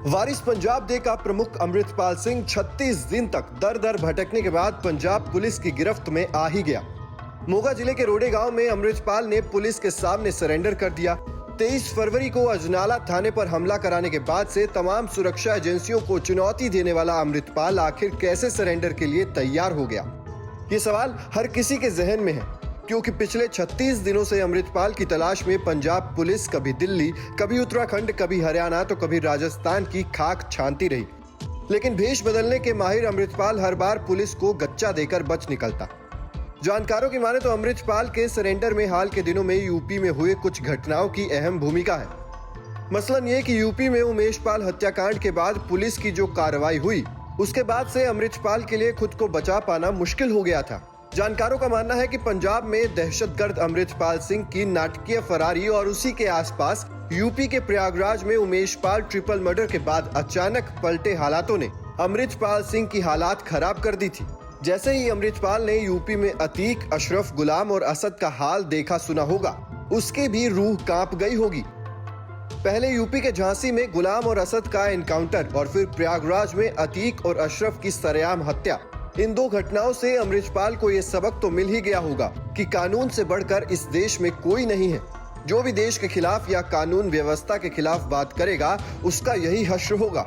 वारिस Punjab day का प्रमुख अमृतपाल सिंह 36 दिन तक दर दर भटकने के बाद पंजाब पुलिस की गिरफ्त में आ ही गया। मोगा जिले के रोडे गांव में अमृतपाल ने पुलिस के सामने सरेंडर कर दिया। 23 फरवरी को अजनाला थाने पर हमला कराने के बाद से तमाम सुरक्षा एजेंसियों को चुनौती देने वाला अमृतपाल आखिर कैसे सरेंडर के लिए तैयार हो गया, ये सवाल हर किसी के जहन में है, क्योंकि पिछले 36 दिनों से अमृतपाल की तलाश में पंजाब पुलिस कभी दिल्ली, कभी उत्तराखंड, कभी हरियाणा तो कभी राजस्थान की खाक छानती रही। लेकिन भेष बदलने के माहिर अमृतपाल हर बार पुलिस को गच्चा देकर बच निकलता। जानकारों की माने तो अमृतपाल के सरेंडर में हाल के दिनों में यूपी में हुए कुछ घटनाओं की अहम भूमिका है। मसलन ये कि यूपी में उमेश पाल हत्याकांड के बाद पुलिस की जो कार्रवाई हुई, उसके बाद से अमृतपाल के लिए खुद को बचा पाना मुश्किल हो गया था। जानकारों का मानना है कि पंजाब में दहशतगर्द अमृतपाल सिंह की नाटकीय फरारी और उसी के आसपास यूपी के प्रयागराज में उमेश पाल ट्रिपल मर्डर के बाद अचानक पलटे हालातों ने अमृतपाल सिंह की हालात खराब कर दी थी। जैसे ही अमृतपाल ने यूपी में अतीक, अशरफ, गुलाम और असद का हाल देखा सुना होगा, उसकी भी रूह कांप गई होगी। पहले यूपी के झांसी में गुलाम और असद का एनकाउंटर और फिर प्रयागराज में अतीक और अशरफ की सरेआम हत्या, इन दो घटनाओं से अमृतपाल को ये सबक तो मिल ही गया होगा कि कानून से बढ़कर इस देश में कोई नहीं है। जो भी देश के खिलाफ या कानून व्यवस्था के खिलाफ बात करेगा, उसका यही हश्र होगा।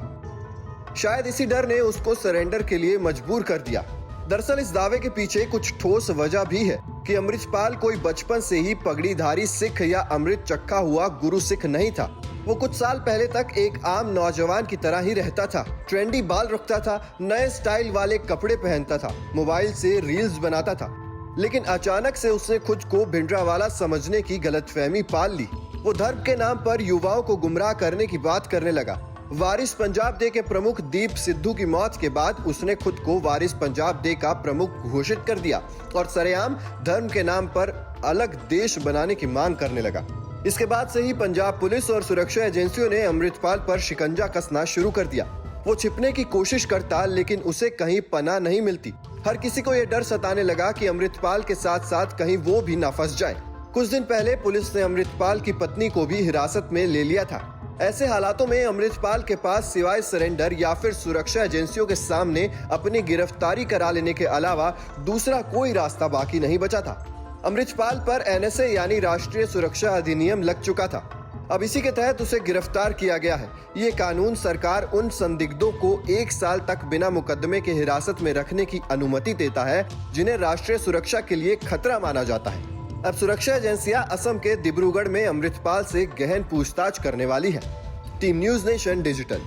शायद इसी डर ने उसको सरेंडर के लिए मजबूर कर दिया। दरअसल इस दावे के पीछे कुछ ठोस वजह भी है कि अमृतपाल कोई बचपन से ही पगड़ीधारी सिख या अमृत चक्का हुआ गुरु सिख नहीं था। वो कुछ साल पहले तक एक आम नौजवान की तरह ही रहता था। ट्रेंडी बाल रखता था, नए स्टाइल वाले कपड़े पहनता था, मोबाइल से रील्स बनाता था। लेकिन अचानक से उसने खुद को भिंडरावाला समझने की गलतफहमी पाल ली। वो धर्म के नाम पर युवाओं को गुमराह करने की बात करने लगा। वारिस पंजाब डे के प्रमुख दीप सिद्धू की मौत के बाद उसने खुद को वारिस पंजाब डे का प्रमुख घोषित कर दिया और सरेआम धर्म के नाम पर अलग देश बनाने की मांग करने लगा। इसके बाद से ही पंजाब पुलिस और सुरक्षा एजेंसियों ने अमृतपाल पर शिकंजा कसना शुरू कर दिया। वो छिपने की कोशिश करता, लेकिन उसे कहीं पनाह नहीं मिलती। हर किसी को ये डर सताने लगा कि अमृतपाल के साथ साथ कहीं वो भी ना फंस जाए। कुछ दिन पहले पुलिस ने अमृतपाल की पत्नी को भी हिरासत में ले लिया था। ऐसे हालातों में अमृतपाल के पास सिवाय सरेंडर या फिर सुरक्षा एजेंसियों के सामने अपनी गिरफ्तारी करा लेने के अलावा दूसरा कोई रास्ता बाकी नहीं बचा था। अमृतपाल पर एनएसए यानी राष्ट्रीय सुरक्षा अधिनियम लग चुका था। अब इसी के तहत उसे गिरफ्तार किया गया है। ये कानून सरकार उन संदिग्धों को 1 साल तक बिना मुकदमे के हिरासत में रखने की अनुमति देता है जिन्हें राष्ट्रीय सुरक्षा के लिए खतरा माना जाता है। अब सुरक्षा एजेंसियां असम के डिब्रूगढ़ में अमृतपाल से गहन पूछताछ करने वाली है। Team news nation digital.